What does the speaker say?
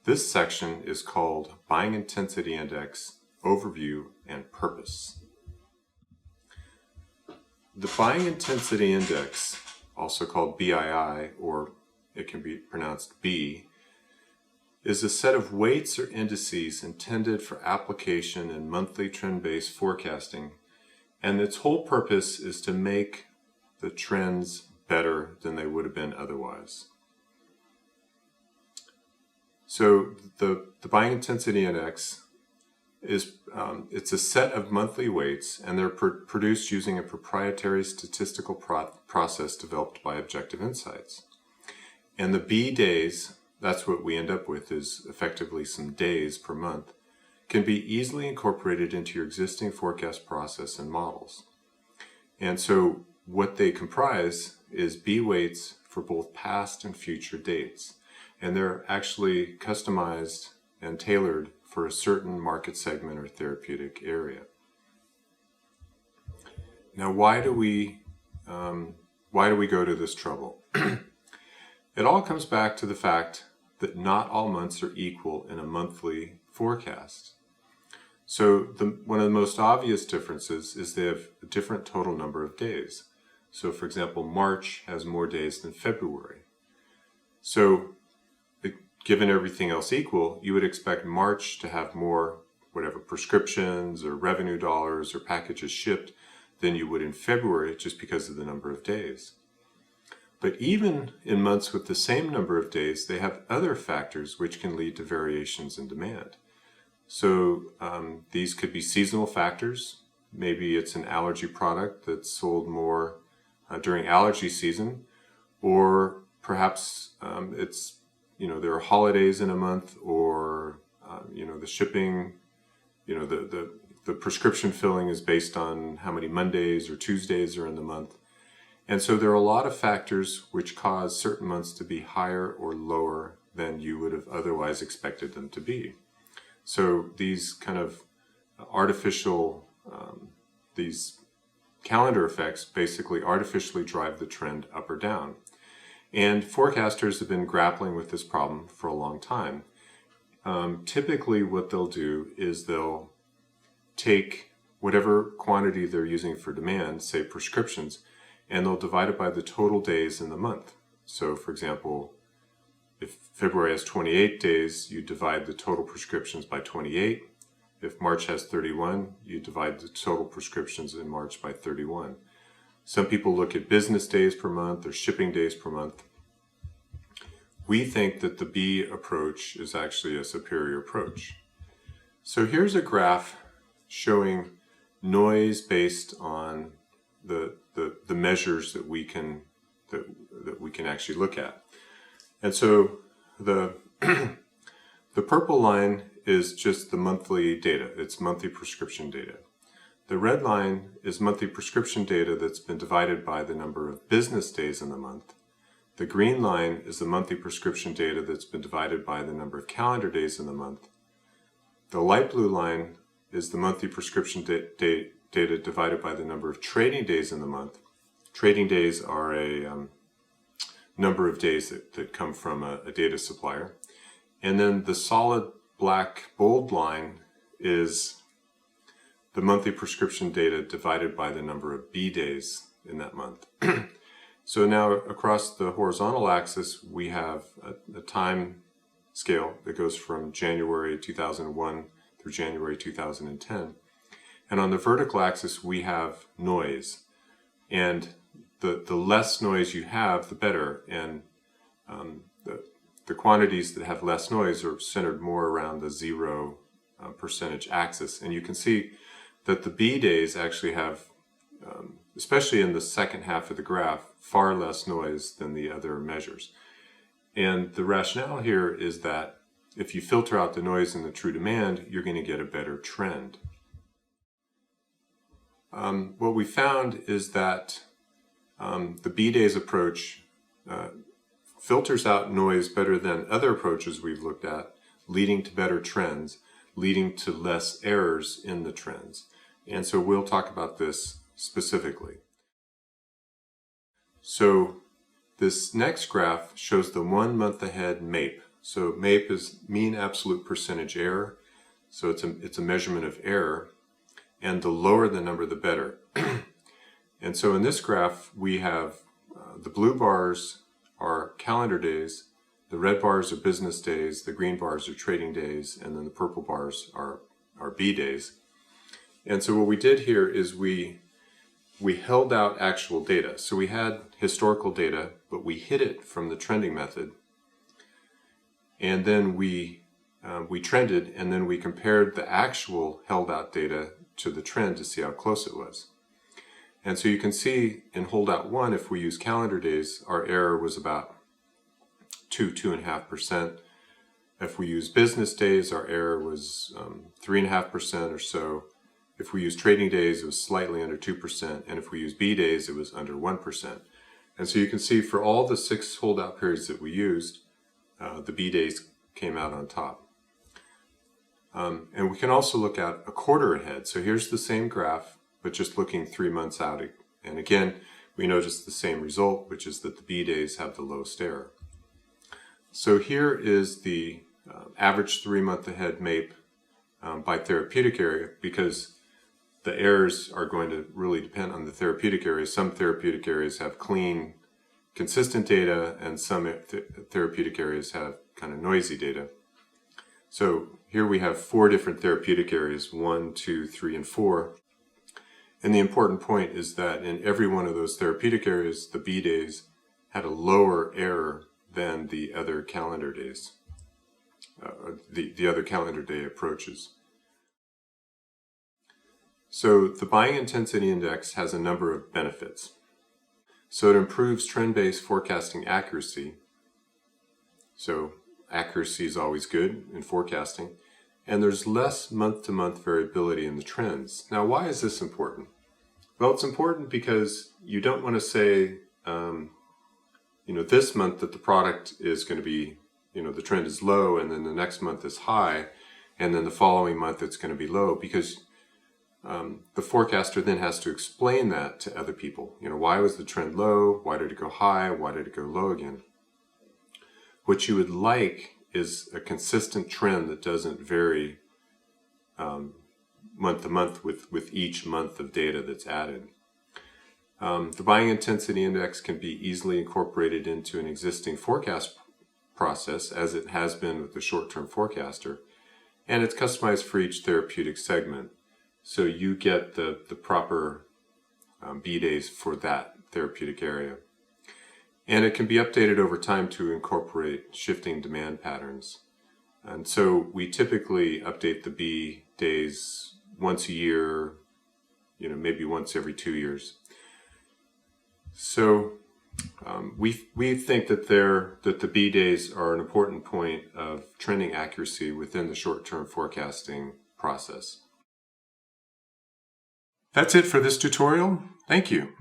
This section is called Buying Intensity Index, Overview, and Purpose. The Buying Intensity Index, also called BII, or it can be pronounced B, is a set of weights or indices intended for application in monthly trend-based forecasting, and its whole purpose is to make the trends better than they would have been otherwise. So the Buying Intensity Index is it's a set of monthly weights, and they're produced using a proprietary statistical process developed by Objective Insights. And the B days, that's what we end up with, is effectively some days per month, can be easily incorporated into your existing forecast process and models. And so what they comprise is B weights for both past and future dates. And they're actually customized and tailored for a certain market segment or therapeutic area. Now, why do we go to this trouble? It all comes back to the fact that not all months are equal in a monthly forecast. So one of the most obvious differences is they have a different total number of days. So for example, March has more days than February. So given everything else equal, you would expect March to have more prescriptions or revenue dollars or packages shipped than you would in February, just because of the number of days. But even in months with the same number of days, they have other factors which can lead to variations in demand. So these could be seasonal factors. Maybe it's an allergy product that's sold more during allergy season, or perhaps there are holidays in a month, or the shipping, the prescription filling is based on how many Mondays or Tuesdays are in the month. And so there are a lot of factors which cause certain months to be higher or lower than you would have otherwise expected them to be. So these kind of artificial, these calendar effects basically artificially drive the trend up or down. And forecasters have been grappling with this problem for a long time. Typically what they'll do is they'll take whatever quantity they're using for demand, say prescriptions, and they'll divide it by the total days in the month. So for example, if February has 28 days, you divide the total prescriptions by 28. If March has 31, you divide the total prescriptions in March by 31. Some people look at business days per month or shipping days per month. We think that the B approach is actually a superior approach. So here's a graph showing noise based on the measures that we can actually look at. And so the purple line is just the monthly data. It's monthly prescription data. The red line is monthly prescription data that's been divided by the number of business days in the month. The green line is the monthly prescription data that's been divided by the number of calendar days in the month. The light blue line is the monthly prescription data divided by the number of trading days in the month. Trading days are a number of days that come from a data supplier. And then the solid black bold line is the monthly prescription data divided by the number of B days in that month. So now across the horizontal axis, we have a time scale that goes from January 2001 through January 2010. And on the vertical axis, we have noise. And the less noise you have, the better. And the quantities that have less noise are centered more around the 0% axis. And you can see that the B days actually have, especially in the second half of the graph, far less noise than the other measures. And the rationale here is that if you filter out the noise and the true demand, you're going to get a better trend. What we found is that the B days approach filters out noise better than other approaches we've looked at, leading to better trends, leading to less errors in the trends. And so we'll talk about this specifically. So this next graph shows the 1 month ahead MAPE. So MAPE is mean absolute percentage error. So it's a measurement of error, and the lower the number, the better. And so in this graph, we have the blue bars are calendar days, the red bars are business days, the green bars are trading days, and then the purple bars are B days. And so what we did here is we held out actual data. So we had historical data, but we hid it from the trending method. And then we trended, and then we compared the actual held out data to the trend to see how close it was. And so you can see in holdout 1, if we use calendar days, our error was about 2.5%. If we use business days, our error was 3.5% or so. If we use trading days, it was slightly under 2%. And if we use B days, it was under 1%. And so you can see for all the 6 holdout periods that we used, the B days came out on top. And we can also look at a quarter ahead. So here's the same graph, but just looking 3 months out. And again, we notice the same result, which is that the B days have the lowest error. So here is the average 3-month ahead MAPE by therapeutic area, because the errors are going to really depend on the therapeutic areas. Some therapeutic areas have clean, consistent data, and some therapeutic areas have kind of noisy data. So here we have 4 different therapeutic areas, 1, 2, 3, and 4. And the important point is that in every one of those therapeutic areas, the B days had a lower error than the other calendar days, the other calendar day approaches. So the Buying Intensity Index has a number of benefits. So it improves trend-based forecasting accuracy. So accuracy is always good in forecasting. And there's less month-to-month variability in the trends. Now, why is this important? Well, it's important because you don't want to say, this month that the product is going to be, the trend is low, and then the next month is high, and then the following month it's going to be low, because the forecaster then has to explain that to other people. Why was the trend low? Why did it go high? Why did it go low again? What you would like is a consistent trend that doesn't vary month to month with each month of data that's added. The Buying Intensity Index can be easily incorporated into an existing forecast process, as it has been with the short-term forecaster, and it's customized for each therapeutic segment. So you get the proper B days for that therapeutic area. And it can be updated over time to incorporate shifting demand patterns. And so we typically update the B days once a year, maybe once every 2 years. So we think that the B days are an important point of trending accuracy within the short-term forecasting process. That's it for this tutorial. Thank you.